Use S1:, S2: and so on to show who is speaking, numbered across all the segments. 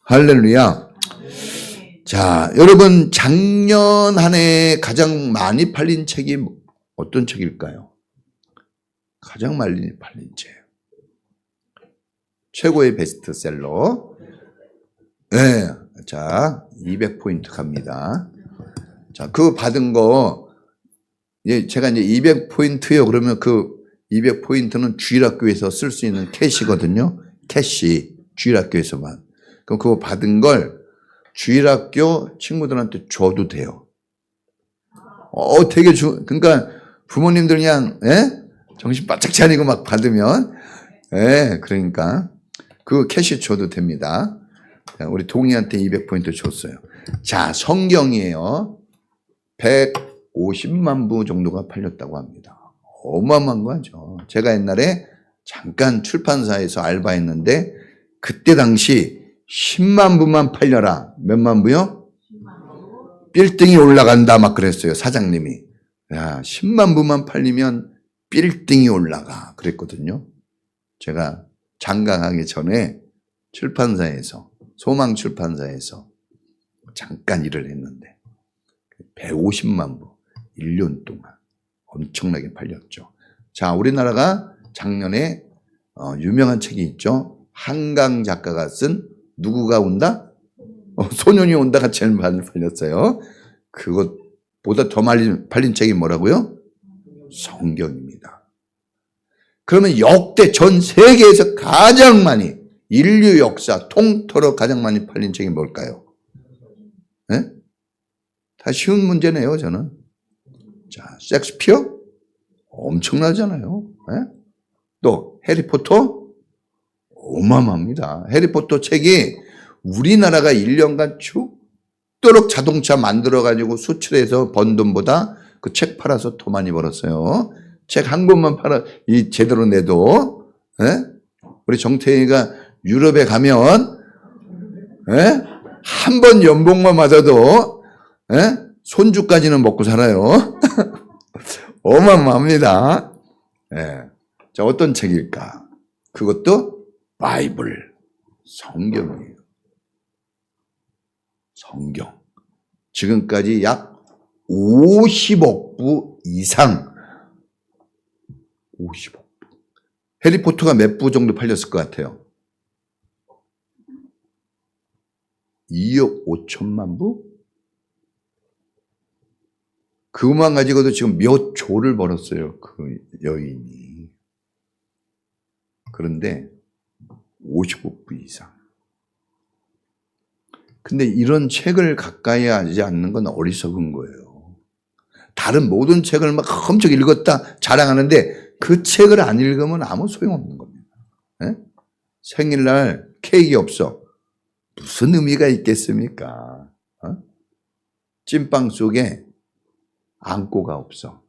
S1: 할렐루야. 자, 여러분 작년 한 해 가장 많이 팔린 책이 어떤 책일까요? 가장 많이 팔린 책. 최고의 베스트셀러. 네. 자, 200포인트 갑니다. 자, 그 받은 거, 제가 이제 200포인트요. 그러면 그 200포인트는 주일학교에서 쓸 수 있는 캐시거든요. 캐시. 주일학교에서만. 그럼 그거 받은 걸 주일학교 친구들한테 줘도 돼요. 되게 그러니까 부모님들 그냥, 정신 바짝 차리고 막 받으면, 그러니까 그 캐시 줘도 됩니다. 우리 동이한테 200포인트 줬어요. 자, 성경이에요. 150만 부 정도가 팔렸다고 합니다. 어마어마한 거죠. 제가 옛날에 잠깐 출판사에서 알바했는데 그때 당시 10만 부만 팔려라. 몇만 부요? 빌딩이 올라간다 막 그랬어요. 사장님이. 야, 10만 부만 팔리면 빌딩이 올라가 그랬거든요. 제가 장가가기 전에 출판사에서 소망 출판사에서 잠깐 일을 했는데 150만 부 1년 동안 엄청나게 팔렸죠. 자, 우리나라가 작년에 유명한 책이 있죠. 한강 작가가 쓴 누구가 온다? 소년이 온다가 제일 많이 팔렸어요. 그것보다 더 많이 팔린 책이 뭐라고요? 성경입니다. 그러면 역대 전 세계에서 가장 많이 인류 역사 통틀어 가장 많이 팔린 책이 뭘까요? 네? 다 쉬운 문제네요, 저는. 자, 셰익스피어? 엄청나잖아요. 네? 또 해리포터? 어마어마합니다. 해리포터 책이 우리나라가 1년간 죽도록 자동차 만들어가지고 수출해서 번 돈보다 그 책 팔아서 더 많이 벌었어요. 책 한 권만 제대로 내도, 우리 정태희가 유럽에 가면, 한 번 연봉만 맞아도, 손주까지는 먹고 살아요. 어마어마합니다. 자, 어떤 책일까? 그것도 바이블, 성경이에요. 성경. 지금까지 약 50억 부 이상, 50억 부. 해리포터가 몇 부 정도 팔렸을 것 같아요? 2억 5천만 부? 그것만 가지고도 지금 몇 조를 벌었어요, 그 여인이. 그런데 50억 부 이상. 근데 이런 책을 가까이 하지 않는 건 어리석은 거예요. 다른 모든 책을 막 엄청 읽었다 자랑하는데 그 책을 안 읽으면 아무 소용없는 겁니다. 생일날 케이크 없어. 무슨 의미가 있겠습니까? 찐빵 속에 앙꼬가 없어.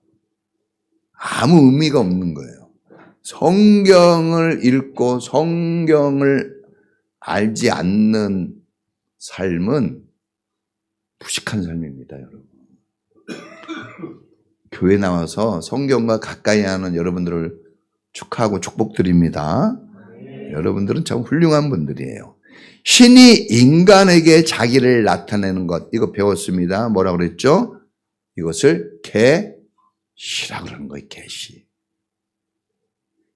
S1: 아무 의미가 없는 거예요. 성경을 읽고 성경을 알지 않는 삶은 무식한 삶입니다, 여러분. 교회 나와서 성경과 가까이 하는 여러분들을 축하하고 축복드립니다. 여러분들은 참 훌륭한 분들이에요. 신이 인간에게 자기를 나타내는 것, 이거 배웠습니다. 뭐라고 그랬죠? 이것을 계시라고 그러는 거예요, 계시.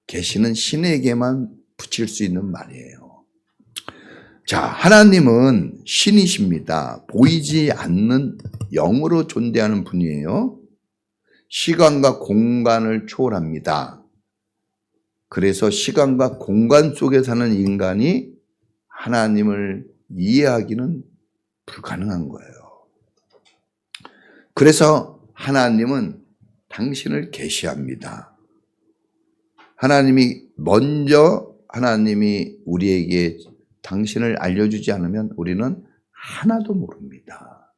S1: 계시는 신에게만 붙일 수 있는 말이에요. 자, 하나님은 신이십니다. 보이지 않는 영으로 존재하는 분이에요. 시간과 공간을 초월합니다. 그래서 시간과 공간 속에 사는 인간이 하나님을 이해하기는 불가능한 거예요. 그래서 하나님은 당신을 계시합니다. 하나님이 우리에게 당신을 알려주지 않으면 우리는 하나도 모릅니다.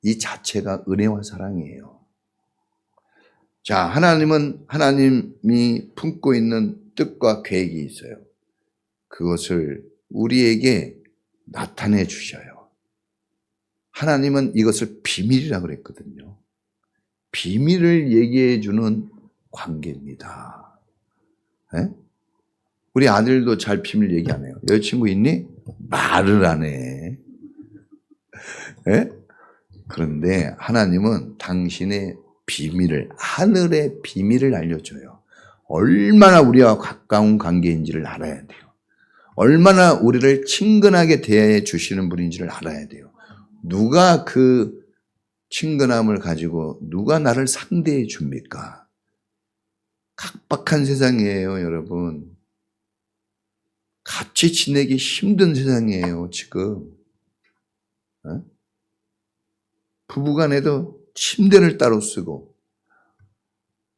S1: 이 자체가 은혜와 사랑이에요. 자, 하나님이 품고 있는 뜻과 계획이 있어요. 그것을 우리에게 나타내 주셔요. 하나님은 이것을 비밀이라고 그랬거든요. 비밀을 얘기해 주는 관계입니다. 우리 아들도 잘 비밀 얘기 안 해요. 여자친구 있니? 말을 안 해. 예? 그런데 하나님은 당신의 비밀을, 하늘의 비밀을 알려줘요. 얼마나 우리와 가까운 관계인지를 알아야 돼요. 얼마나 우리를 친근하게 대해 주시는 분인지를 알아야 돼요. 누가 그 친근함을 가지고 누가 나를 상대해 줍니까? 각박한 세상이에요, 여러분. 같이 지내기 힘든 세상이에요, 지금. 부부간에도 침대를 따로 쓰고,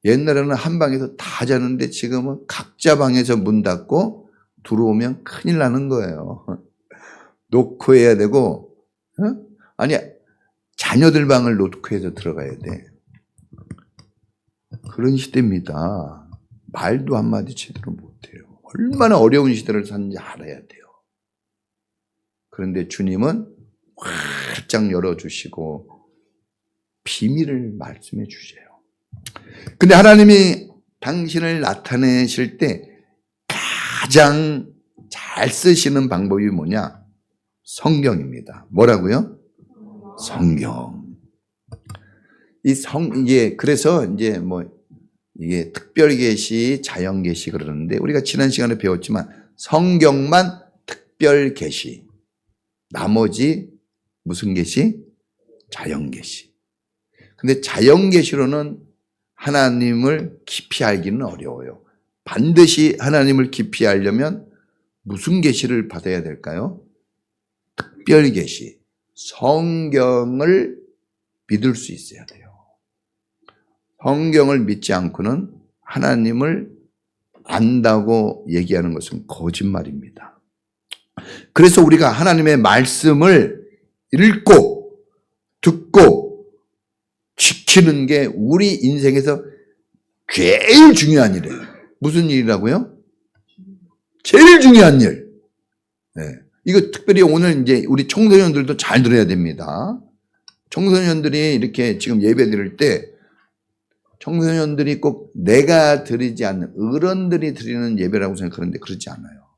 S1: 옛날에는 한 방에서 다 자는데 지금은 각자 방에서 문 닫고 들어오면 큰일 나는 거예요. 놓고 해야 되고, 아니, 자녀들 방을 놓고 해서 들어가야 돼. 그런 시대입니다. 말도 한마디 제대로 못해요. 얼마나 어려운 시대를 사는지 알아야 돼요. 그런데 주님은 활짝 열어주시고 비밀을 말씀해 주세요. 근데 하나님이 당신을 나타내실 때 가장 잘 쓰시는 방법이 뭐냐? 성경입니다. 뭐라고요? 성경. 그래서 이제 이게 특별 계시, 자연 계시 그러는데 우리가 지난 시간에 배웠지만 성경만 특별 계시. 나머지 무슨 계시? 자연 계시. 근데 자연 계시로는 하나님을 깊이 알기는 어려워요. 반드시 하나님을 깊이 알려면 무슨 계시를 받아야 될까요? 특별 계시. 성경을 믿을 수 있어야 돼요. 성경을 믿지 않고는 하나님을 안다고 얘기하는 것은 거짓말입니다. 그래서 우리가 하나님의 말씀을 읽고 듣고 지키는 게 우리 인생에서 제일 중요한 일이에요. 무슨 일이라고요? 제일 중요한 일. 네. 이거 특별히 오늘 이제 우리 청소년들도 잘 들어야 됩니다. 청소년들이 이렇게 지금 예배 드릴 때 청소년들이 꼭 내가 드리지 않는 어른들이 드리는 예배라고 생각하는데 그렇지 않아요.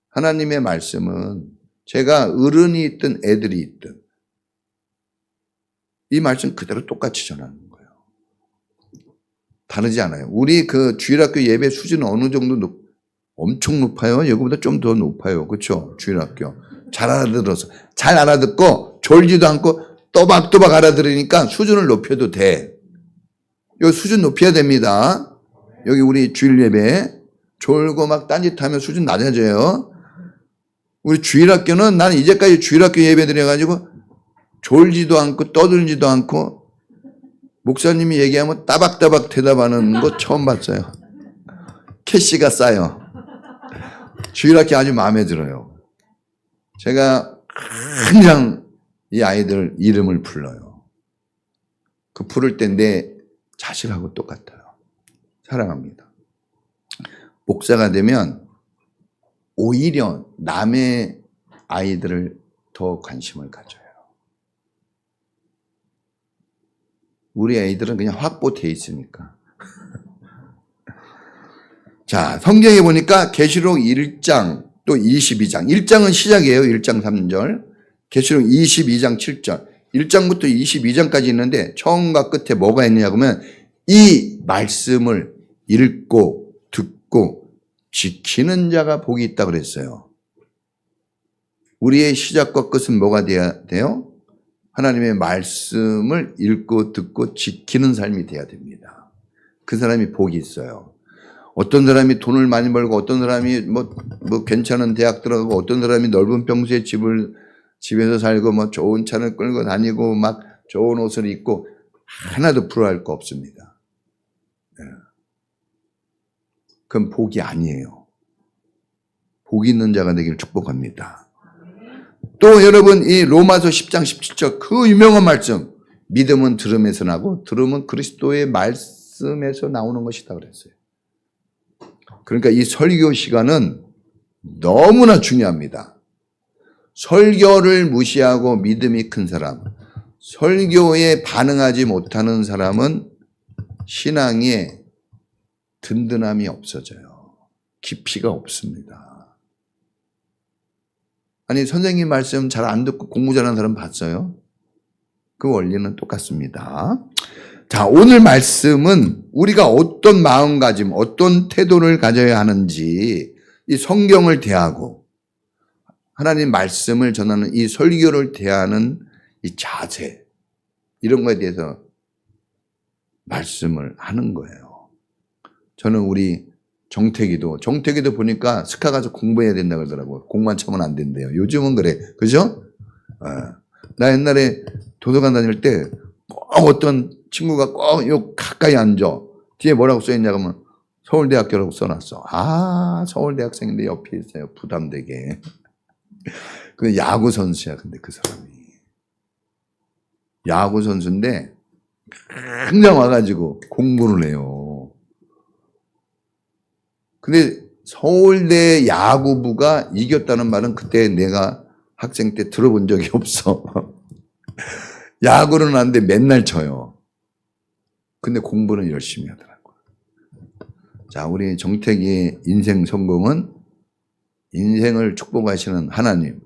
S1: 하나님의 말씀은 제가 어른이 있든 애들이 있든 이 말씀 그대로 똑같이 전하는 거예요. 다르지 않아요. 우리 그 주일학교 예배 수준은 어느 정도 엄청 높아요. 여기보다 좀 더 높아요. 그렇죠? 주일학교. 잘 알아들어서. 잘 알아듣고 졸지도 않고 또박또박 알아들으니까 수준을 높여도 돼. 이 수준 높여야 됩니다. 여기 우리 주일 예배 졸고 막 딴짓하면 수준 낮아져요. 우리 주일학교는 나는 이제까지 주일학교 예배 드려가지고 졸지도 않고 떠들지도 않고 목사님이 얘기하면 따박따박 대답하는 거 처음 봤어요. 캐시가 싸요. 주일학교 아주 마음에 들어요. 제가 항상 이 아이들 이름을 불러요. 그 부를 때 내 자식하고 똑같아요. 사랑합니다. 목사가 되면 오히려 남의 아이들을 더 관심을 가져요. 우리 아이들은 그냥 확보돼 있으니까. 자, 성경에 보니까 계시록 1장 또 22장. 1장은 시작이에요. 1장 3절. 계시록 22장 7절. 1장부터 22장까지 있는데 처음과 끝에 뭐가 있느냐 하면 이 말씀을 읽고 듣고 지키는 자가 복이 있다 그랬어요. 우리의 시작과 끝은 뭐가 돼야 돼요? 하나님의 말씀을 읽고 듣고 지키는 삶이 돼야 됩니다. 그 사람이 복이 있어요. 어떤 사람이 돈을 많이 벌고 어떤 사람이 뭐 괜찮은 대학 들어가고 어떤 사람이 넓은 평수의 집에서 살고 뭐 좋은 차를 끌고 다니고 막 좋은 옷을 입고 하나도 부러워할 거 없습니다. 그건 복이 아니에요. 복 있는 자가 되기를 축복합니다. 또 여러분 이 로마서 10장 17절 그 유명한 말씀 믿음은 들음에서 나고 들음은 그리스도의 말씀에서 나오는 것이다 그랬어요. 그러니까 이 설교 시간은 너무나 중요합니다. 설교를 무시하고 믿음이 큰 사람, 설교에 반응하지 못하는 사람은 신앙에 든든함이 없어져요. 깊이가 없습니다. 아니, 선생님 말씀 잘 안 듣고 공부 잘하는 사람 봤어요? 그 원리는 똑같습니다. 자, 오늘 말씀은 우리가 어떤 마음가짐, 어떤 태도를 가져야 하는지 이 성경을 대하고 하나님 말씀을 전하는 이 설교를 대하는 이 자세, 이런 거에 대해서 말씀을 하는 거예요. 저는 우리 정태기도 보니까 스카 가서 공부해야 된다 그러더라고요. 공만 차면 안 된대요. 요즘은 그래. 그죠? 나 옛날에 도서관 다닐 때 꼭 어떤 친구가 꼭 요 가까이 앉아. 뒤에 뭐라고 써있냐 그러면 서울대학교라고 써놨어. 아, 서울대학생인데 옆에 있어요. 부담되게. 그 야구 선수야. 근데 그 사람이 야구 선수인데 항상 와가지고 공부를 해요. 근데 서울대 야구부가 이겼다는 말은 그때 내가 학생 때 들어본 적이 없어. 야구는 안 돼. 맨날 쳐요. 근데 공부는 열심히 하더라고요. 자, 우리 정택이의 인생 성공은 인생을 축복하시는 하나님.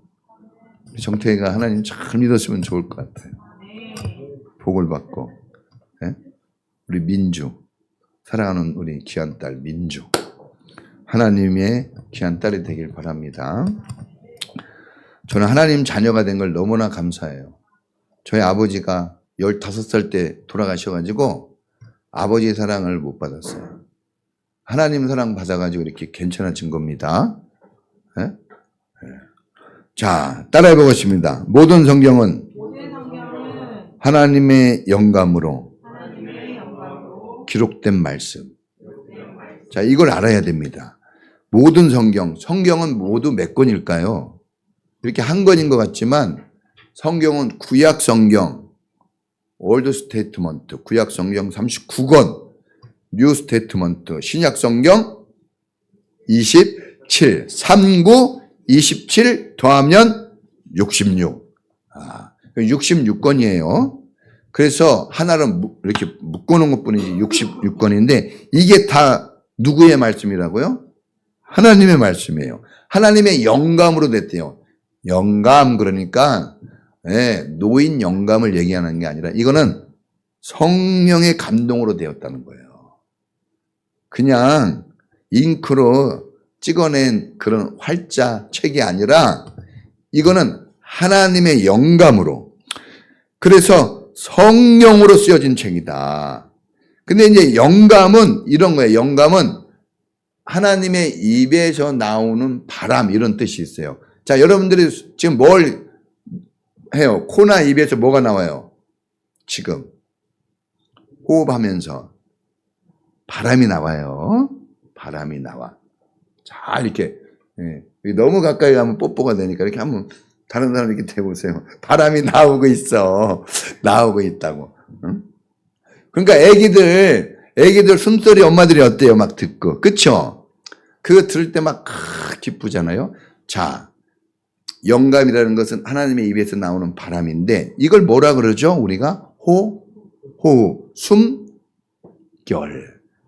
S1: 정택이가 하나님 잘 믿었으면 좋을 것 같아요. 복을 받고. 네? 우리 민주, 사랑하는 우리 귀한 딸 민주, 하나님의 귀한 딸이 되길 바랍니다. 저는 하나님 자녀가 된 걸 너무나 감사해요. 저희 아버지가 15살 때 돌아가셔가지고 아버지의 사랑을 못 받았어요. 하나님 사랑 받아가지고 이렇게 괜찮아진 겁니다. 네? 네. 자, 따라해 보겠습니다. 모든 성경은 하나님의 영감으로 기록된 말씀. 자, 이걸 알아야 됩니다. 모든 성경은 모두 몇 권일까요? 이렇게 한 권인 것 같지만 성경은 구약 성경, 올드 스테이트먼트, 구약 성경 39권, 뉴 스테이트먼트, 신약 성경 27, 39, 27 더하면 66. 66권이에요. 그래서 하나를 이렇게 묶어놓은 것 뿐이지 66권인데 이게 다 누구의 말씀이라고요? 하나님의 말씀이에요. 하나님의 영감으로 됐대요. 영감, 그러니까 노인 영감을 얘기하는 게 아니라 이거는 성령의 감동으로 되었다는 거예요. 그냥 잉크로 찍어낸 그런 활자 책이 아니라 이거는 하나님의 영감으로, 그래서 성령으로 쓰여진 책이다. 근데 이제 영감은 이런 거예요. 영감은 하나님의 입에서 나오는 바람, 이런 뜻이 있어요. 자, 여러분들이 지금 뭘 해요? 코나 입에서 뭐가 나와요? 지금 호흡하면서 바람이 나와요. 바람이 나와. 자, 이렇게 너무 가까이 가면 뽀뽀가 되니까 이렇게 한번 다른 사람 이렇게 대보세요. 바람이 나오고 있어. 나오고 있다고. 응? 그러니까 애기들 숨소리 엄마들이 어때요? 막 듣고. 그쵸? 그거 들을 때 막 기쁘잖아요. 자, 영감이라는 것은 하나님의 입에서 나오는 바람인데 이걸 뭐라 그러죠? 우리가 호흡,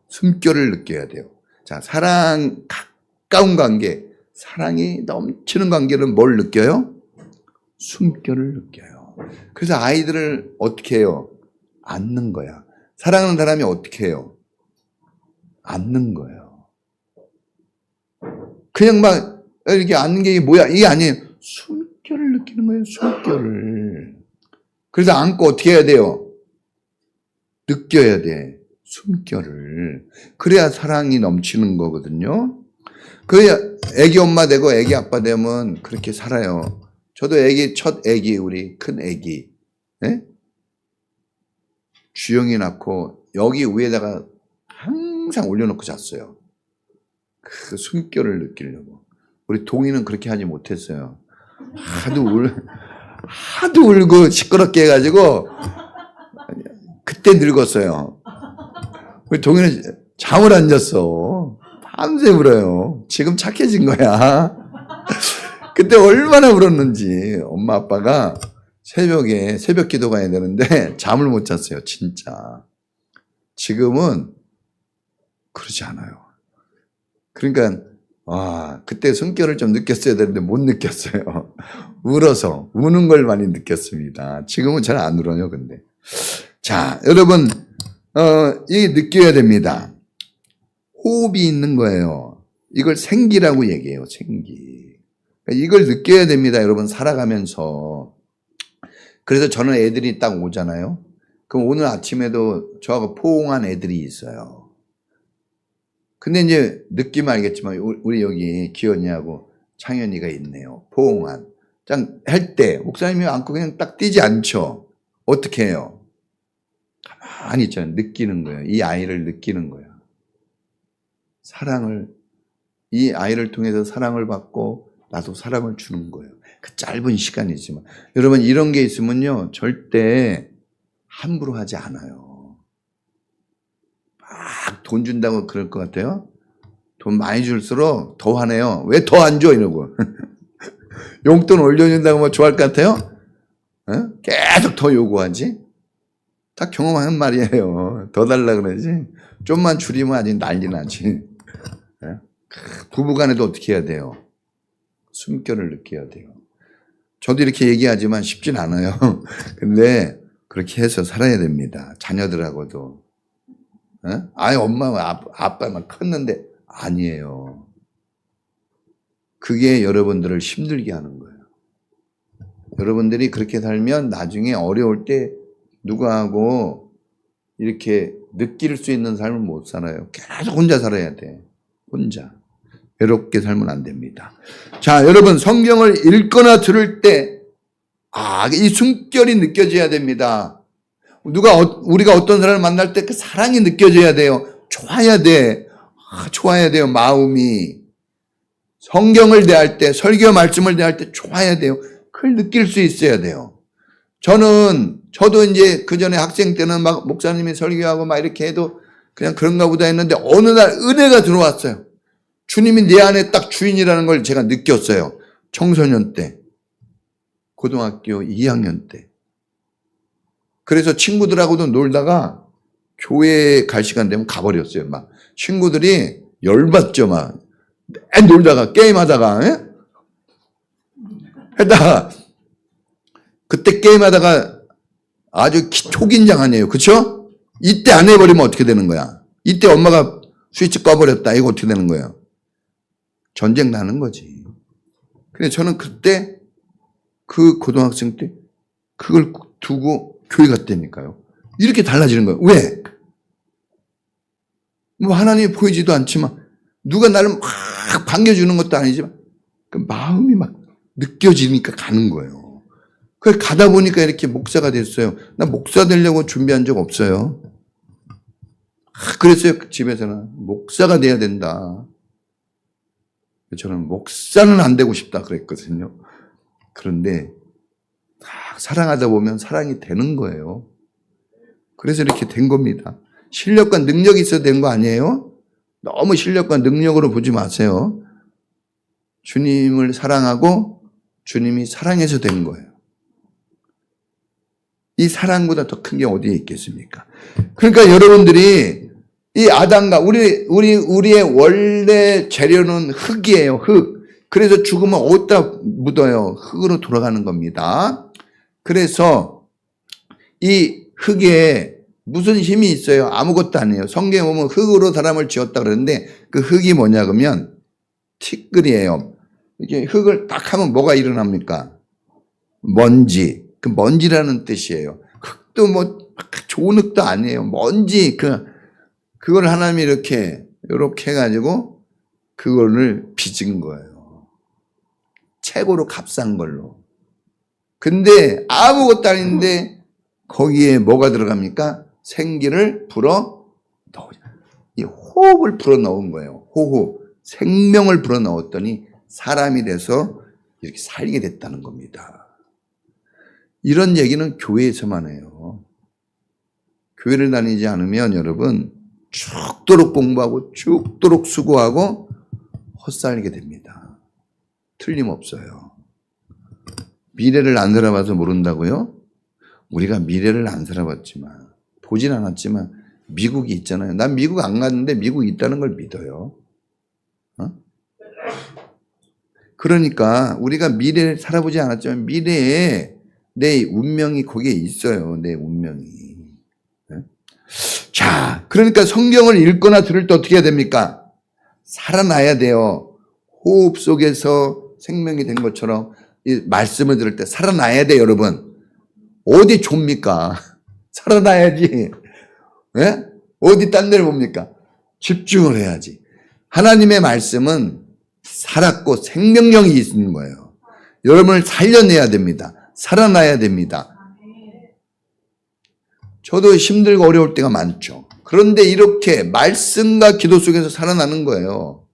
S1: 숨결을 느껴야 돼요. 자, 사랑, 가까운 관계, 사랑이 넘치는 관계는 뭘 느껴요? 숨결을 느껴요. 그래서 아이들을 어떻게 해요? 안는 거야. 사랑하는 사람이 어떻게 해요? 안는 거예요. 그냥 막 이렇게 안는 게 뭐야? 이게 아니에요. 숨결을 느끼는 거예요. 숨결을. 그래서 안고 어떻게 해야 돼요? 느껴야 돼. 숨결을. 그래야 사랑이 넘치는 거거든요. 그래야 애기 엄마 되고 애기 아빠 되면 그렇게 살아요. 저도 첫 애기, 우리 큰 애기, 주영이 낳고 여기 위에다가 항상 올려놓고 잤어요. 그 숨결을 느끼려고. 우리 동이는 그렇게 하지 못했어요. 하도 울고 시끄럽게 해가지고 그때 늙었어요. 우리 동이는 잠을 안 잤어. 밤새 울어요. 지금 착해진 거야. 그때 얼마나 울었는지. 엄마 아빠가 새벽에 새벽 기도 가야 되는데 잠을 못 잤어요. 진짜. 지금은 그러지 않아요. 그러니까 그때 성격을 좀 느꼈어야 되는데 못 느꼈어요. 울어서, 우는 걸 많이 느꼈습니다. 지금은 잘 안 울어요, 근데. 자, 여러분, 이게 느껴야 됩니다. 호흡이 있는 거예요. 이걸 생기라고 얘기해요, 생기. 이걸 느껴야 됩니다, 여러분, 살아가면서. 그래서 저는 애들이 딱 오잖아요. 그럼 오늘 아침에도 저하고 포옹한 애들이 있어요. 근데 이제 느끼면 알겠지만 우리 여기 기현이하고 창현이가 있네요. 포옹한. 짱 할 때 목사님이 안고 그냥 딱 뛰지 않죠. 어떻게 해요? 가만히 있잖아요. 느끼는 거예요. 이 아이를 느끼는 거예요. 사랑을, 이 아이를 통해서 사랑을 받고 나도 사랑을 주는 거예요. 그 짧은 시간이지만. 여러분 이런 게 있으면요. 절대 함부로 하지 않아요. 막 돈 준다고 그럴 것 같아요? 돈 많이 줄수록 더 화내요. 왜 더 안 줘? 이러고. 용돈 올려준다고 뭐 좋아할 것 같아요? 계속 더 요구하지? 다 경험하는 말이에요. 더 달라 그러지? 좀만 줄이면 아직 난리 나지. 부부간에도 어떻게 해야 돼요? 숨결을 느껴야 돼요. 저도 이렇게 얘기하지만 쉽진 않아요. 근데 그렇게 해서 살아야 됩니다. 자녀들하고도. 아예 엄마와 아빠만 컸는데 아니에요. 그게 여러분들을 힘들게 하는 거예요. 여러분들이 그렇게 살면 나중에 어려울 때 누구하고 이렇게 느낄 수 있는 삶을 못 살아요. 계속 혼자 살아야 돼. 혼자. 외롭게 살면 안 됩니다. 자, 여러분 성경을 읽거나 들을 때 이 숨결이 느껴져야 됩니다. 우리가 어떤 사람을 만날 때 그 사랑이 느껴져야 돼요. 좋아야 돼. 좋아야 돼요. 마음이. 성경을 대할 때, 설교 말씀을 대할 때 좋아야 돼요. 그걸 느낄 수 있어야 돼요. 저도 이제 그 전에 학생 때는 막 목사님이 설교하고 막 이렇게 해도 그냥 그런가 보다 했는데 어느 날 은혜가 들어왔어요. 주님이 내 안에 딱 주인이라는 걸 제가 느꼈어요. 청소년 때. 고등학교 2학년 때. 그래서 친구들하고도 놀다가 교회 갈 시간 되면 가버렸어요. 막 친구들이 열받죠. 막 놀다가 게임하다가 하다가 그때 게임하다가 아주 초긴장하네요. 그렇죠? 이때 안 해버리면 어떻게 되는 거야? 이때 엄마가 스위치 꺼버렸다. 이거 어떻게 되는 거예요? 전쟁 나는 거지. 근데 저는 그때 그 고등학생 때 그걸 두고 교회 갔다니까요. 이렇게 달라지는 거예요. 왜? 뭐 하나님이 보이지도 않지만 누가 나를 막 반겨주는 것도 아니지만 그 마음이 막 느껴지니까 가는 거예요. 그래서 가다 보니까 이렇게 목사가 됐어요. 나 목사 되려고 준비한 적 없어요. 그랬어요. 집에서는 목사가 돼야 된다. 저는 목사는 안 되고 싶다 그랬거든요. 그런데 사랑하다 보면 사랑이 되는 거예요. 그래서 이렇게 된 겁니다. 실력과 능력이 있어야 된 거 아니에요? 너무 실력과 능력으로 보지 마세요. 주님을 사랑하고 주님이 사랑해서 된 거예요. 이 사랑보다 더 큰 게 어디에 있겠습니까? 그러니까 여러분들이 이 아담과 우리의 원래 재료는 흙이에요. 흙. 그래서 죽으면 어디다 묻어요? 흙으로 돌아가는 겁니다. 그래서 이 흙에 무슨 힘이 있어요? 아무것도 아니에요. 성경에 보면 흙으로 사람을 지었다 그러는데 그 흙이 뭐냐 그러면 티끌이에요. 이렇게 흙을 딱 하면 뭐가 일어납니까? 먼지. 그 먼지라는 뜻이에요. 흙도 뭐 좋은 흙도 아니에요. 먼지. 그걸 하나님이 이렇게 해가지고 그거를 빚은 거예요. 최고로 값싼 걸로. 근데 아무것도 아닌데 거기에 뭐가 들어갑니까? 생기를 불어 넣으죠. 이 호흡을 불어 넣은 거예요. 호흡. 생명을 불어 넣었더니 사람이 돼서 이렇게 살게 됐다는 겁니다. 이런 얘기는 교회에서만 해요. 교회를 다니지 않으면 여러분 죽도록 공부하고 죽도록 수고하고 헛살게 됩니다. 틀림없어요. 미래를 안 살아봐서 모른다고요? 우리가 미래를 안 살아봤지만 보진 않았지만 미국이 있잖아요. 난 미국 안 갔는데 미국 있다는 걸 믿어요. 그러니까 우리가 미래를 살아보지 않았지만 미래에 내 운명이 거기에 있어요. 내 운명이. 자, 그러니까 성경을 읽거나 들을 때 어떻게 해야 됩니까? 살아나야 돼요. 호흡 속에서 생명이 된 것처럼 이 말씀을 들을 때 살아나야 돼, 여러분. 어디 좁니까? 살아나야지. 예? 어디 딴 데를 봅니까? 집중을 해야지. 하나님의 말씀은 살았고 생명력이 있는 거예요. 여러분을 살려내야 됩니다. 살아나야 됩니다. 저도 힘들고 어려울 때가 많죠. 그런데 이렇게 말씀과 기도 속에서 살아나는 거예요.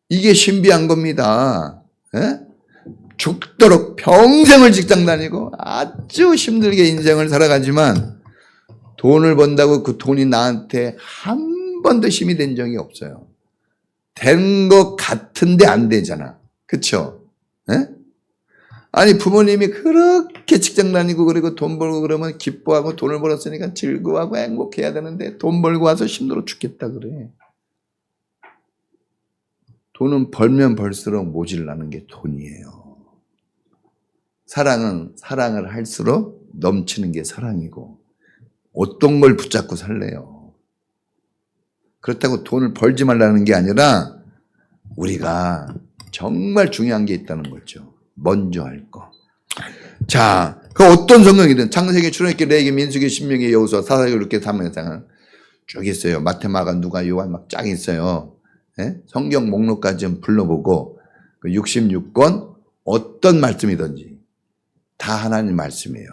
S1: 이게 신비한 겁니다. 예? 죽도록 평생을 직장 다니고 아주 힘들게 인생을 살아가지만 돈을 번다고 그 돈이 나한테 한 번도 힘이 된 적이 없어요. 된 것 같은데 안 되잖아. 그쵸? 예? 아니 부모님이 그렇게 직장 다니고 그리고 돈 벌고 그러면 기뻐하고 돈을 벌었으니까 즐거워하고 행복해야 되는데 돈 벌고 와서 힘들어 죽겠다 그래. 돈은 벌면 벌수록 모질라는 게 돈이에요. 사랑은 사랑을 할수록 넘치는 게 사랑이고 어떤 걸 붙잡고 살래요. 그렇다고 돈을 벌지 말라는 게 아니라 우리가 정말 중요한 게 있다는 거죠. 먼저 할 거. 자, 그 어떤 성경이든 창세기, 출애굽기, 레위기, 민수기, 신명기, 여호수아, 사사기, 이렇게 사무엘상 쭉 있어요. 마태마가, 누가, 요한 막 쫙 있어요. 예? 성경 목록까지 좀 불러보고 그 66권 어떤 말씀이든지 다 하나님 말씀이에요.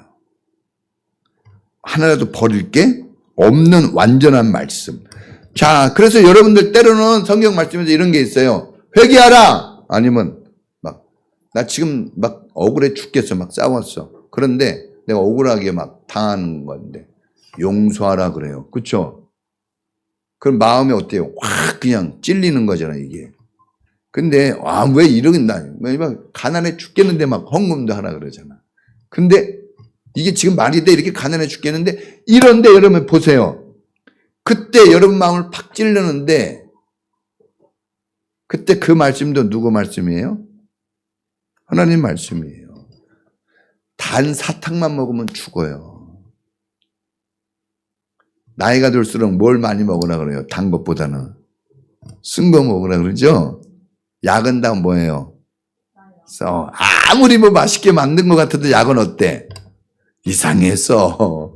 S1: 하나라도 버릴 게 없는 완전한 말씀. 자, 그래서 여러분들 때로는 성경 말씀에서 이런 게 있어요. 회개하라! 아니면 나 지금 막 억울해 죽겠어. 막 싸웠어. 그런데 내가 억울하게 막 당하는 건데 용서하라 그래요. 그쵸? 그럼 마음이 어때요? 확 그냥 찔리는 거잖아요, 이게. 근데 왜 이러겠나? 막 가난해 죽겠는데 막 헌금도 하라 그러잖아. 근데 이게 지금 말이 돼? 이렇게 가난해 죽겠는데 이런데 여러분 보세요. 그때 여러분 마음을 팍 찔르는데 그때 그 말씀도 누구 말씀이에요? 하나님 말씀이에요. 단 사탕만 먹으면 죽어요. 나이가 들수록 뭘 많이 먹으라 그래요? 단 것보다는. 쓴 거 먹으라 그러죠? 약은 다 뭐예요? 아무리 뭐 맛있게 만든 것 같아도 약은 어때? 이상해서.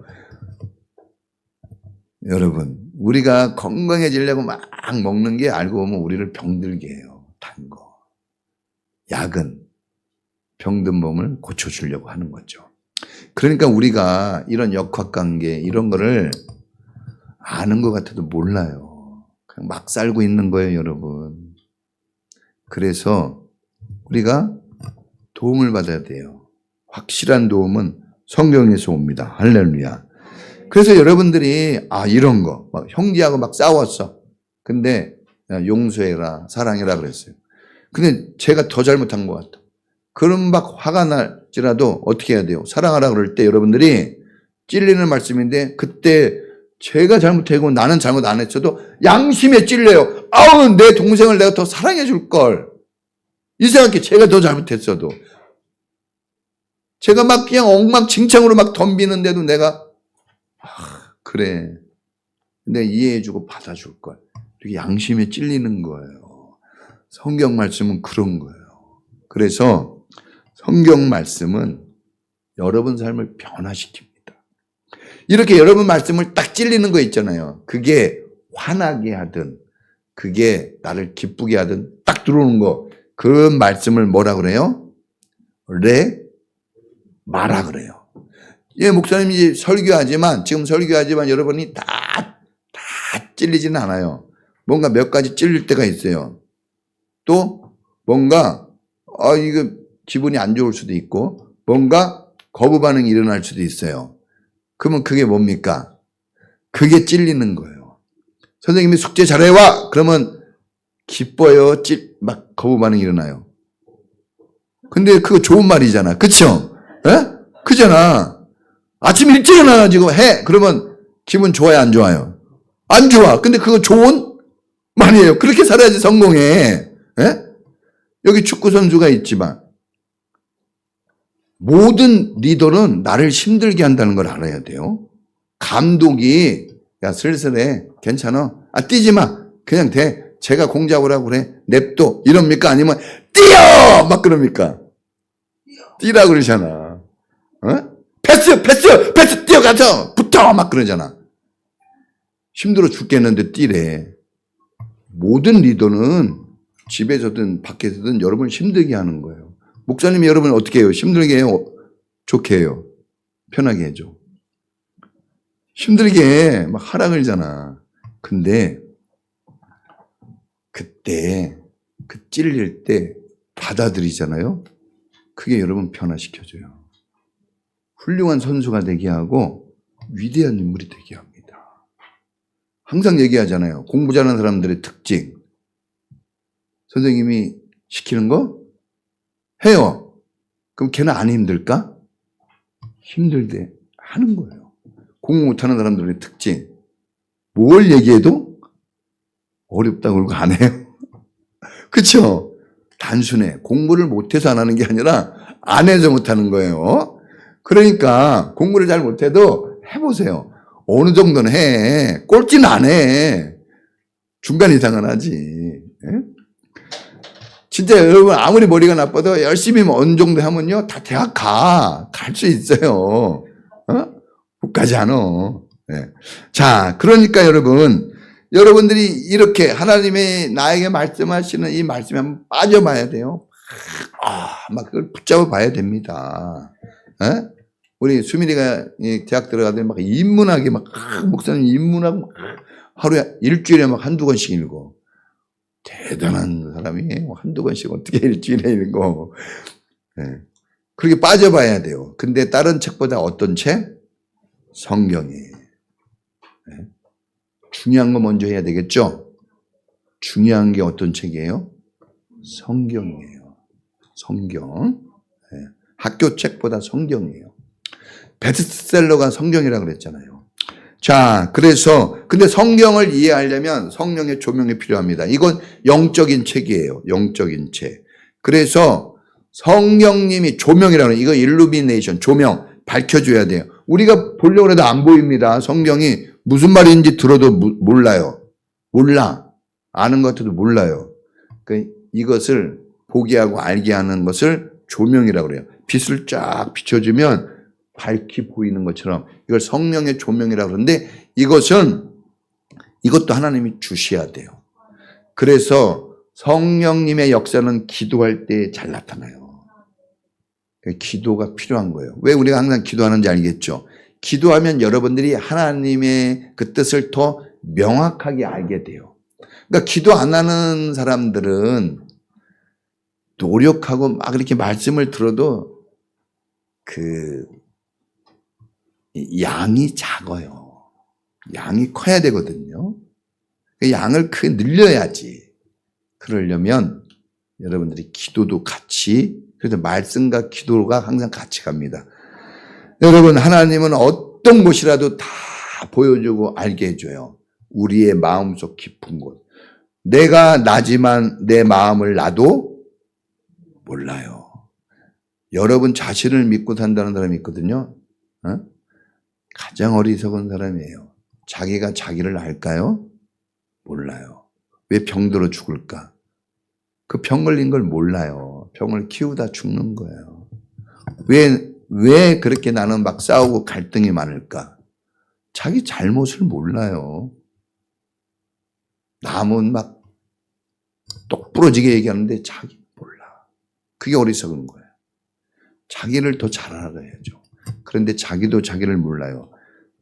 S1: 여러분, 우리가 건강해지려고 막 먹는 게 알고 보면 우리를 병들게 해요. 단 거. 약은 병든 몸을 고쳐주려고 하는 거죠. 그러니까 우리가 이런 역학관계 이런 거를 아는 것 같아도 몰라요. 그냥 막 살고 있는 거예요, 여러분. 그래서 우리가 도움을 받아야 돼요. 확실한 도움은 성경에서 옵니다. 할렐루야. 그래서 여러분들이 이런 거 막 형제하고 막 싸웠어. 근데 용서해라, 사랑해라 그랬어요. 근데 제가 더 잘못한 것 같아. 그럼 막 화가 날지라도 어떻게 해야 돼요? 사랑하라 그럴 때 여러분들이 찔리는 말씀인데 그때 제가 잘못하고 나는 잘못 안 했어도 양심에 찔려요. 내 동생을 내가 더 사랑해 줄 걸. 이상하게 제가 더 잘못했어도. 제가 막 그냥 엉망진창으로 막 덤비는데도 내가 그래. 내가 이해해주고 받아줄 걸. 이렇게 양심에 찔리는 거예요. 성경 말씀은 그런 거예요. 그래서 성경 말씀은 여러분 삶을 변화시킵니다. 이렇게 여러분 말씀을 딱 찔리는 거 있잖아요. 그게 화나게 하든 그게 나를 기쁘게 하든 딱 들어오는 거. 그 말씀을 뭐라 그래요? 마라 그래요. 예, 목사님이 이제 지금 설교하지만 여러분이 다 찔리지는 않아요. 뭔가 몇 가지 찔릴 때가 있어요. 또 뭔가 이거 기분이 안 좋을 수도 있고 뭔가 거부 반응이 일어날 수도 있어요. 그러면 그게 뭡니까? 그게 찔리는 거예요. 선생님이 숙제 잘해와! 그러면 기뻐요? 막 거부 반응이 일어나요. 근데 그거 좋은 말이잖아. 그쵸? 예? 그잖아. 아침 일찍 일어나가지고 해! 그러면 기분 좋아요? 안 좋아요? 안 좋아. 근데 그거 좋은 말이에요. 그렇게 살아야지 성공해. 예? 여기 축구 선수가 있지만 모든 리더는 나를 힘들게 한다는 걸 알아야 돼요. 감독이 야 슬슬해 괜찮아 뛰지 마 그냥 돼 제가 공 잡으라고 그래 냅둬 이럽니까 아니면 뛰어 막 그럽니까? 뛰라 그러잖아. 패스 뛰어가서 붙어 막 그러잖아. 힘들어 죽겠는데 뛰래. 모든 리더는 집에서든 밖에서든 여러분을 힘들게 하는 거예요. 목사님이 여러분을 어떻게 해요? 힘들게 해요? 좋게 해요? 편하게 해줘? 힘들게 해. 막 하라 그러잖아. 근데 그때 그 찔릴 때 받아들이잖아요. 그게 여러분 변화시켜줘요. 훌륭한 선수가 되게 하고 위대한 인물이 되게 합니다. 항상 얘기하잖아요. 공부 잘하는 사람들의 특징. 선생님이 시키는 거 해요. 그럼 걔는 안 힘들까? 힘들대 하는 거예요. 공부 못하는 사람들의 특징. 뭘 얘기해도 어렵다고 그러고 안 해요. 그렇죠? 단순해. 공부를 못해서 안 하는 게 아니라 안 해서 못하는 거예요. 그러니까 공부를 잘 못해도 해보세요. 어느 정도는 해. 꼴찌는 안 해. 중간 이상은 하지. 예? 진짜 여러분 아무리 머리가 나빠도 열심히 어느 정도 하면요. 다 대학 갈 수 있어요. 못 가지 않아. 예. 자, 그러니까 여러분들이 이렇게 하나님의 나에게 말씀하시는 이 말씀에 한번 빠져봐야 돼요. 막 그걸 붙잡아 봐야 됩니다. 예? 우리 수민이가 대학 들어가더니 막 인문학에 목사님 인문학 하루에 일주일에 막 한두 권씩 읽어. 대단한 사람이 한두 권씩 어떻게 일주일에 읽어. 예. 그렇게 빠져봐야 돼요. 근데 다른 책보다 어떤 책? 성경이. 예. 중요한 거 먼저 해야 되겠죠? 중요한 게 어떤 책이에요? 성경이에요. 성경. 예. 학교 책보다 성경이에요. 베스트셀러가 성경이라고 그랬잖아요. 자, 근데 성경을 이해하려면 성령의 조명이 필요합니다. 이건 영적인 책이에요. 영적인 책. 그래서 성령님이 조명이라고 해요. 이거 일루미네이션, 조명, 밝혀줘야 돼요. 우리가 보려고 해도 안 보입니다. 성경이 무슨 말인지 들어도 몰라요. 몰라. 아는 것 같아도 몰라요. 이것을 보게 하고 알게 하는 것을 조명이라고 그래요. 빛을 쫙 비춰주면 밝히 보이는 것처럼 이걸 성령의 조명이라고 그러는데 이것도 하나님이 주셔야 돼요. 그래서 성령님의 역사는 기도할 때 잘 나타나요. 기도가 필요한 거예요. 왜 우리가 항상 기도하는지 알겠죠? 기도하면 여러분들이 하나님의 그 뜻을 더 명확하게 알게 돼요. 그러니까 기도 안 하는 사람들은 노력하고 막 이렇게 말씀을 들어도 양이 작아요. 양이 커야 되거든요. 양을 크게 늘려야지. 그러려면 여러분들이 기도도 같이, 그래서 말씀과 기도가 항상 같이 갑니다. 여러분, 하나님은 어떤 곳이라도 다 보여주고 알게 해줘요. 우리의 마음속 깊은 곳. 내가 나지만 내 마음을 나도 몰라요. 여러분 자신을 믿고 산다는 사람이 있거든요. 가장 어리석은 사람이에요. 자기가 자기를 알까요? 몰라요. 왜 병들어 죽을까? 그 병 걸린 걸 몰라요. 병을 키우다 죽는 거예요. 왜 그렇게 나는 막 싸우고 갈등이 많을까? 자기 잘못을 몰라요. 남은 막 똑부러지게 얘기하는데 자기 몰라. 그게 어리석은 거예요. 자기를 더 잘 알아야죠. 그런데 자기도 자기를 몰라요.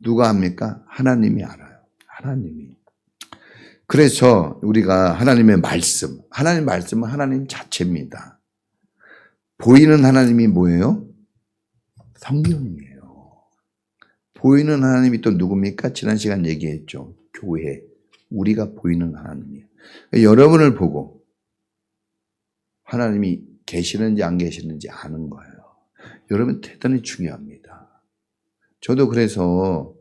S1: 누가 합니까? 하나님이 알아요. 하나님이. 그래서 우리가 하나님의 말씀은 하나님 자체입니다. 보이는 하나님이 뭐예요? 성경이에요. 보이는 하나님이 또 누굽니까? 지난 시간 얘기했죠. 교회. 우리가 보이는 하나님이에요. 여러분을 보고 하나님이 계시는지 안 계시는지 아는 거예요. 여러분 대단히 중요합니다. 저도 그래서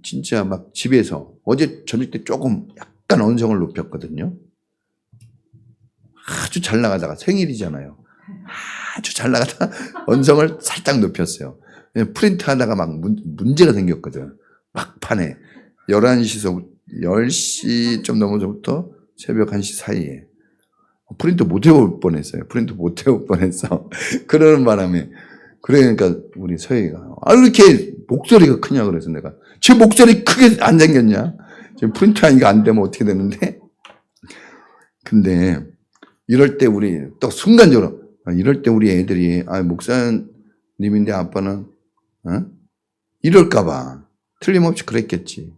S1: 진짜 막 집에서 어제 저녁 때 조금 약간 언성을 높였거든요. 아주 잘 나가다가 생일이잖아요. 아주 잘 나가다가 언성을 살짝 높였어요. 프린트 하다가 막 문제가 생겼거든. 막판에 11시서 10시 좀 넘어서부터 새벽 1시 사이에 프린트 못 해올 뻔했어요. 프린트 못 해올 뻔했어. 그러는 바람에 그러니까 우리 서희가 이렇게 목소리가 크냐 그래서 내가 제 목소리 크게 안 생겼냐? 지금 프린트 하니까 안 되면 어떻게 되는데? 근데 이럴 때 우리 또 순간적으로 이럴 때 우리 애들이 목사님인데 아빠는 이럴까봐 틀림없이 그랬겠지.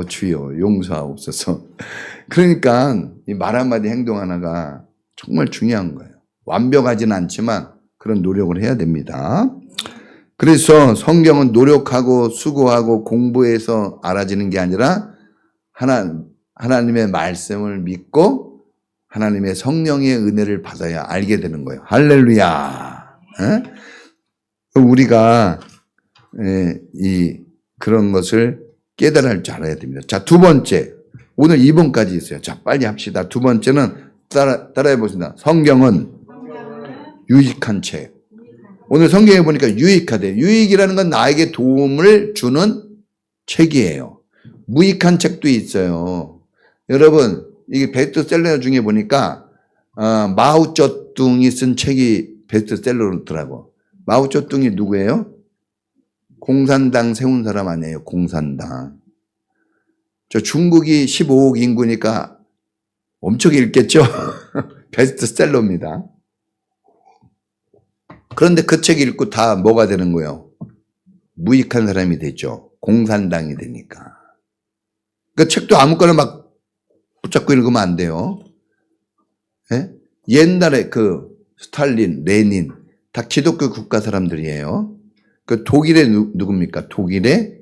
S1: 주여 용서하옵소서. 그러니까 이 말 한마디 행동 하나가 정말 중요한 거예요. 완벽하지는 않지만 그런 노력을 해야 됩니다. 그래서 성경은 노력하고 수고하고 공부해서 알아지는 게 아니라 하나님의 말씀을 믿고 하나님의 성령의 은혜를 받아야 알게 되는 거예요. 할렐루야. 우리가 그런 것을 깨달을 줄 알아야 됩니다. 자, 두 번째. 오늘 2번까지 있어요. 자, 빨리 합시다. 두 번째는 따라해 보겠습니다. 성경은 유익한 책. 오늘 성경에 보니까 유익하대. 유익이라는 건 나에게 도움을 주는 책이에요. 무익한 책도 있어요. 여러분, 이게 베스트셀러 중에 보니까 마오쩌둥이 쓴 책이 베스트셀러더라고. 마오쩌둥이 누구예요? 공산당 세운 사람 아니에요. 공산당. 저 중국이 15억 인구니까 엄청 읽겠죠? 베스트셀러입니다. 그런데 그 책 읽고 다 뭐가 되는 거예요? 무익한 사람이 되죠. 공산당이 되니까. 그 책도 아무거나 막 붙잡고 읽으면 안 돼요. 예? 옛날에 그 스탈린, 레닌 다 기독교 국가 사람들이에요. 그 독일의 누굽니까? 독일의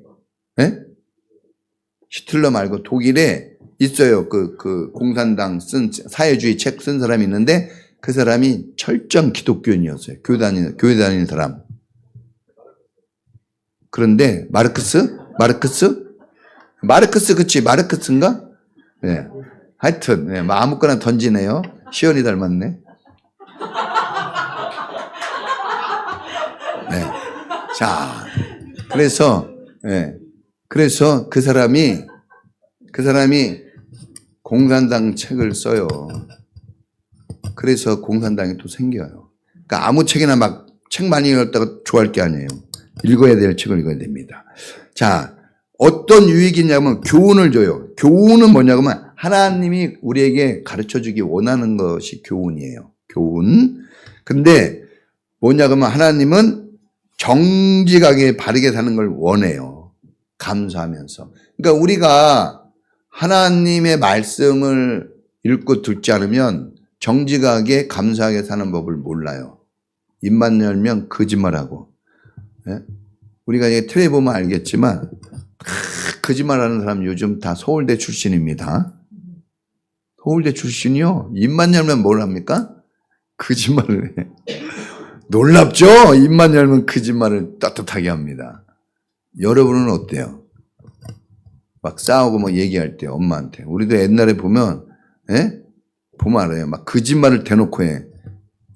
S1: 히틀러 말고 독일에 있어요. 그 공산당 쓴 사회주의 책 쓴 사람이 있는데 그 사람이 철저한 기독교인이었어요. 교회 다니는 사람. 그런데 마르크스 그치? 마르크스인가? 네. 하여튼 아무거나 던지네요. 시연이 닮았네. 네. 자, 그래서 그 사람이 공산당 책을 써요. 그래서 공산당이 또 생겨요. 그러니까 아무 책이나 막 책 많이 읽었다가 좋아할 게 아니에요. 읽어야 될 책을 읽어야 됩니다. 자, 어떤 유익이냐면 교훈을 줘요. 교훈은 뭐냐면 하나님이 우리에게 가르쳐 주기 원하는 것이 교훈이에요. 교훈. 근데 뭐냐면 하나님은 정직하게 바르게 사는 걸 원해요. 감사하면서. 그러니까 우리가 하나님의 말씀을 읽고 듣지 않으면 정직하게 감사하게 사는 법을 몰라요. 입만 열면 거짓말하고. 우리가 이제 텔레 보면 알겠지만 거짓말하는 사람 요즘 다 서울대 출신입니다. 서울대 출신이요. 입만 열면 뭘 합니까? 거짓말을 해. 놀랍죠? 입만 열면 거짓말을 따뜻하게 합니다. 여러분은 어때요? 막 싸우고 뭐 얘기할 때 엄마한테. 우리도 옛날에 보면 알아요. 막 거짓말을 대놓고 해.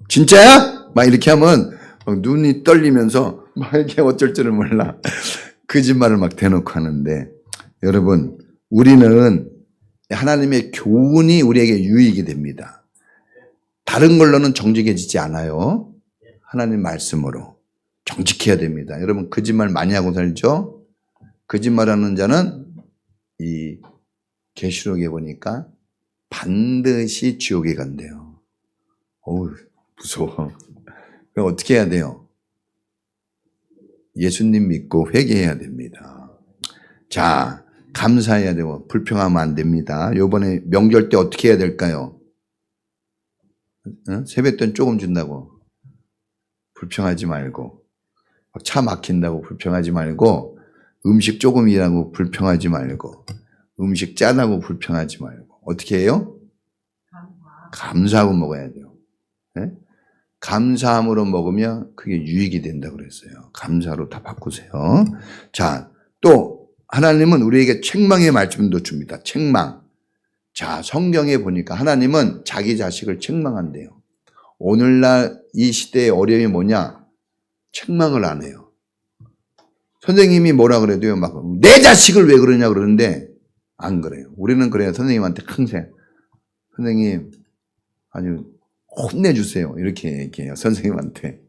S1: 진짜야? 막 이렇게 하면 막 눈이 떨리면서 막 이렇게 어쩔 줄을 몰라. 거짓말을 막 대놓고 하는데 여러분 우리는 하나님의 교훈이 우리에게 유익이 됩니다. 다른 걸로는 정직해지지 않아요. 하나님 말씀으로 정직해야 됩니다. 여러분 거짓말 많이 하고 살죠? 거짓말하는 자는 이 계시록에 보니까 반드시 지옥에 간대요. 어우 무서워. 그럼 어떻게 해야 돼요? 예수님 믿고 회개해야 됩니다. 자, 감사해야 되고 불평하면 안 됩니다. 요번에 명절 때 어떻게 해야 될까요? 세뱃돈 조금 준다고 불평하지 말고 차 막힌다고 불평하지 말고 음식 조금이라고 불평하지 말고 음식 짜다고 불평하지 말고 어떻게 해요? 감사하고 먹어야 돼요. 네? 감사함으로 먹으면 그게 유익이 된다고 그랬어요. 감사로 다 바꾸세요. 자, 또 하나님은 우리에게 책망의 말씀도 줍니다. 책망. 자, 성경에 보니까 하나님은 자기 자식을 책망한대요. 오늘날 이 시대의 어려움이 뭐냐? 책망을 안 해요. 선생님이 뭐라 그래도요, 막, 내 자식을 왜 그러냐 그러는데, 안 그래요. 우리는 그래요. 선생님한테 항상, 선생님, 아주 혼내주세요. 이렇게 얘기해요. 선생님한테.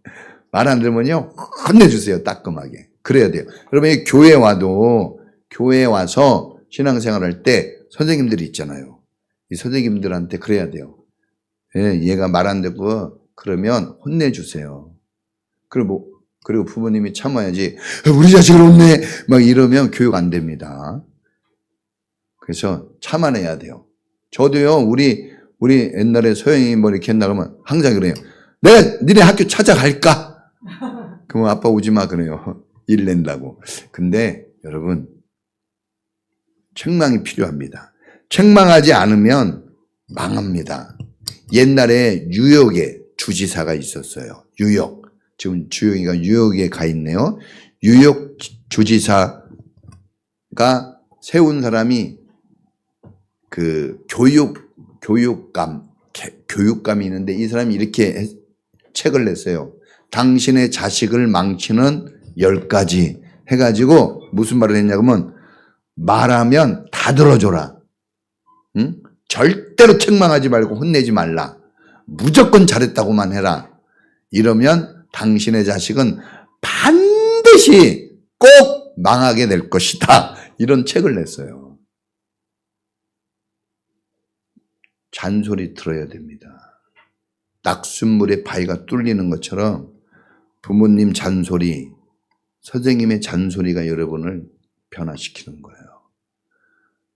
S1: 말 안 들으면요, 혼내주세요. 따끔하게. 그래야 돼요. 여러분, 교회 와서 신앙생활 할 때 선생님들이 있잖아요. 이 선생님들한테 그래야 돼요. 예, 얘가 말 안 듣고 그러면 혼내주세요. 그리고 부모님이 참아야지. 우리 자식을 혼내! 막 이러면 교육 안 됩니다. 그래서 참아내야 돼요. 저도요, 우리 옛날에 소영이 뭐 이렇게 했나 그러면 항상 그래요. 내가 니네 학교 찾아갈까? 그러면 아빠 오지 마 그래요. 일 낸다고. 근데 여러분, 책망이 필요합니다. 책망하지 않으면 망합니다. 옛날에 뉴욕에 주지사가 있었어요. 뉴욕. 지금 주영이가 뉴욕에 가 있네요. 뉴욕 주지사가 세운 사람이 그 교육감이 있는데 이 사람이 이렇게 책을 냈어요. 당신의 자식을 망치는 10가지 해가지고 무슨 말을 했냐면 말하면 다 들어줘라. 응? 절대로 책망하지 말고 혼내지 말라. 무조건 잘했다고만 해라. 이러면 당신의 자식은 반드시 꼭 망하게 될 것이다. 이런 책을 냈어요. 잔소리 들어야 됩니다. 낙숫물에 바위가 뚫리는 것처럼 부모님 잔소리, 선생님의 잔소리가 여러분을 변화시키는 거예요.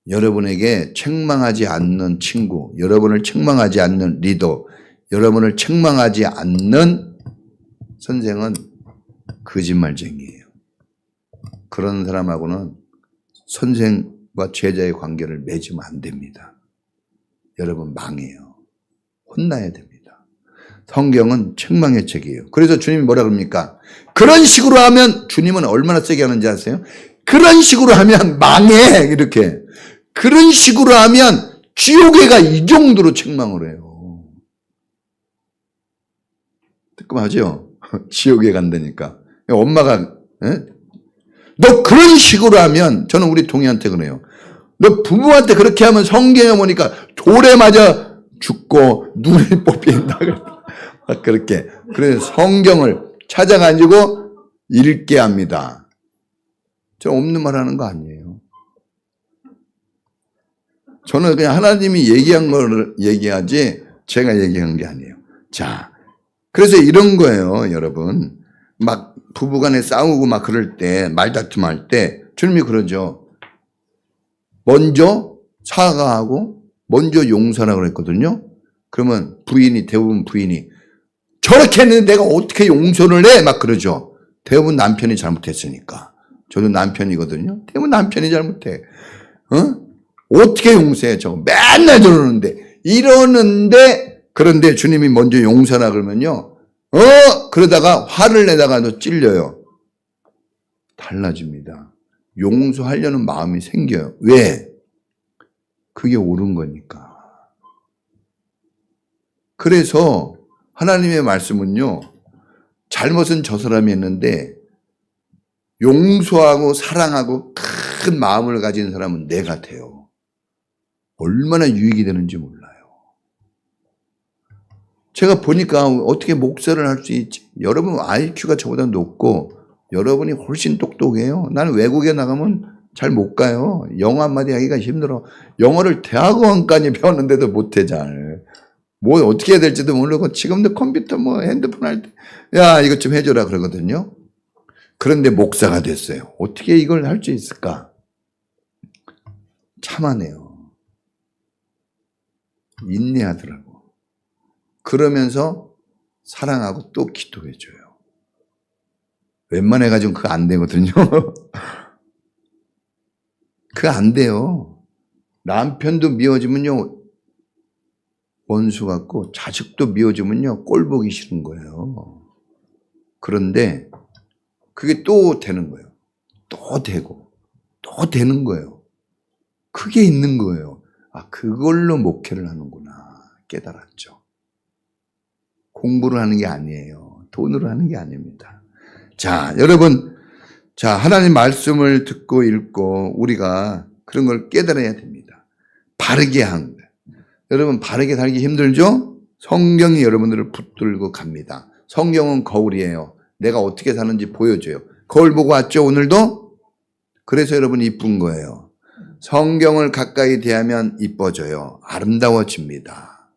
S1: 여러분에게 책망하지 않는 친구, 여러분을 책망하지 않는 리더, 여러분을 책망하지 않는 선생은 거짓말쟁이에요. 그런 사람하고는 선생과 제자의 관계를 맺으면 안 됩니다. 여러분 망해요. 혼나야 됩니다. 성경은 책망의 책이에요. 그래서 주님이 뭐라 그럽니까? 그런 식으로 하면 주님은 얼마나 세게 하는지 아세요? 그런 식으로 하면 망해. 이렇게. 그런 식으로 하면 지옥에 가. 이 정도로 책망을 해요. 뜨끔하죠? 지옥에 간다니까. 엄마가 너 그런 식으로 하면, 저는 우리 동희한테 그래요. 너 부모한테 그렇게 하면 성경에 보니까 돌에 맞아 죽고 눈이 뽑힌다. 막 그렇게. 그래서 성경을 찾아가지고 읽게 합니다. 저 없는 말 하는 거 아니에요. 저는 그냥 하나님이 얘기한 걸 얘기하지 제가 얘기한 게 아니에요. 자, 그래서 이런 거예요, 여러분. 막 부부간에 싸우고 막 그럴 때, 말다툼할 때 주님이 그러죠. 먼저 사과하고 먼저 용서하라고 그랬거든요. 그러면 대부분 부인이 저렇게 했는데 내가 어떻게 용서를 해? 막 그러죠. 대부분 남편이 잘못했으니까. 저도 남편이거든요. 대부분 남편이 잘못해. 어떻게 용서해? 저거 맨날 이러는데 그런데 주님이 먼저 용서하라 그러면요. 그러다가 화를 내다가도 찔려요. 달라집니다. 용서하려는 마음이 생겨요. 왜? 그게 옳은 거니까. 그래서 하나님의 말씀은요. 잘못은 저 사람이 했는데 용서하고 사랑하고 큰 마음을 가진 사람은 내 같아요. 얼마나 유익이 되는지 몰라요. 제가 보니까 어떻게 목사를 할 수 있지? 여러분 IQ가 저보다 높고 여러분이 훨씬 똑똑해요. 나는 외국에 나가면 잘 못 가요. 영어 한마디 하기가 힘들어. 영어를 대학원까지 배웠는데도 못해 잘. 뭐 어떻게 해야 될지도 모르고 지금도 컴퓨터 핸드폰 할 때 야 이것 좀 해줘라 그러거든요. 그런데 목사가 됐어요. 어떻게 이걸 할 수 있을까? 참아내요. 인내하더라고. 그러면서 사랑하고 또 기도해줘요. 웬만해가지고 그거 안 되거든요. 그거 안 돼요. 남편도 미워지면요. 원수 같고 자식도 미워지면요. 꼴 보기 싫은 거예요. 그런데 그게 또 되는 거예요. 또 되고 또 되는 거예요. 그게 있는 거예요. 아, 그걸로 목회를 하는구나 깨달았죠. 공부를 하는 게 아니에요. 돈으로 하는 게 아닙니다. 자, 여러분, 자, 하나님 말씀을 듣고 읽고 우리가 그런 걸 깨달아야 됩니다. 바르게 한 거예요. 여러분, 바르게 살기 힘들죠? 성경이 여러분들을 붙들고 갑니다. 성경은 거울이에요. 내가 어떻게 사는지 보여줘요. 거울 보고 왔죠, 오늘도? 그래서 여러분 이쁜 거예요. 성경을 가까이 대하면 이뻐져요. 아름다워집니다.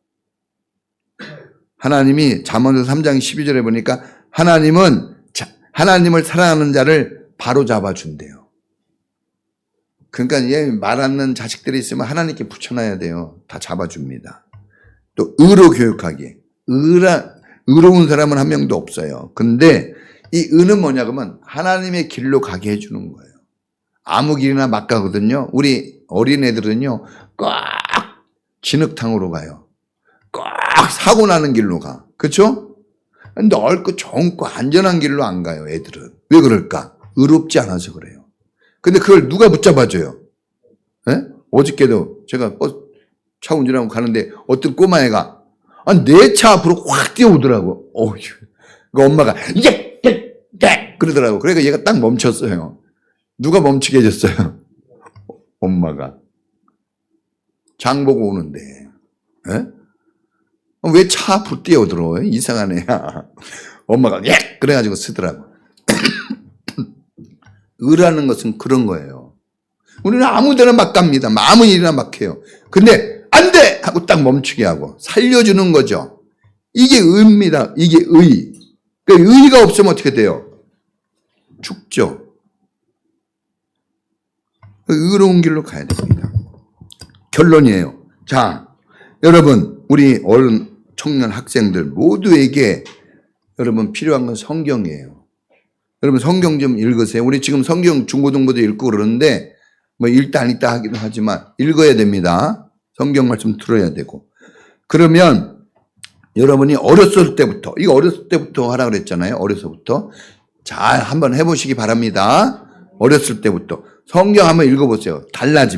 S1: 하나님이 잠언서 3장 12절에 보니까 하나님을 사랑하는 자를 바로 잡아준대요. 그러니까 얘 말 않는 자식들이 있으면 하나님께 붙여놔야 돼요. 다 잡아줍니다. 또 의로 교육하기. 의로운 사람은 한 명도 없어요. 근데 이 의는 뭐냐 그러면 하나님의 길로 가게 해주는 거예요. 아무 길이나 막 가거든요. 우리 어린애들은요 꽉 진흙탕으로 가요. 꽉 사고 나는 길로 가. 그렇죠? 넓고 좋고 안전한 길로 안 가요. 애들은. 왜 그럴까? 의롭지 않아서 그래요. 근데 그걸 누가 붙잡아줘요? 네? 어저께도 제가 차 운전하고 가는데 어떤 꼬마애가 내 차 앞으로 확 뛰어오더라고. 어휴. 그 엄마가 예! 그러더라고. 그러니까 얘가 딱 멈췄어요. 누가 멈추게 해줬어요? 엄마가. 장 보고 오는데. 예? 왜 차 앞으로 뛰어들어? 이상한 애야. 엄마가 예! 그래가지고 쓰더라고. 의라는 것은 그런 거예요. 우리는 아무 데나 막 갑니다. 아무 일이나 막 해요. 근데 안 돼! 하고 딱 멈추게 하고 살려주는 거죠. 이게 의입니다. 이게 의. 그러니까 의가 없으면 어떻게 돼요? 죽죠. 의로운 길로 가야 됩니다. 결론이에요. 자, 여러분, 우리 어른, 청년, 학생들 모두에게 여러분 필요한 건 성경이에요. 여러분 성경 좀 읽으세요. 우리 지금 성경 중고등부도 읽고 그러는데 뭐 읽다 안 읽다 하기도 하지만 읽어야 됩니다. 성경 말씀 들어야 되고. 그러면 여러분이 어렸을 때부터, 이거 어렸을 때부터 하라 그랬잖아요. 어려서부터. 잘 한번 해보시기 바랍니다. 어렸을 때부터. 성경 한번 읽어보세요. 달라집니다.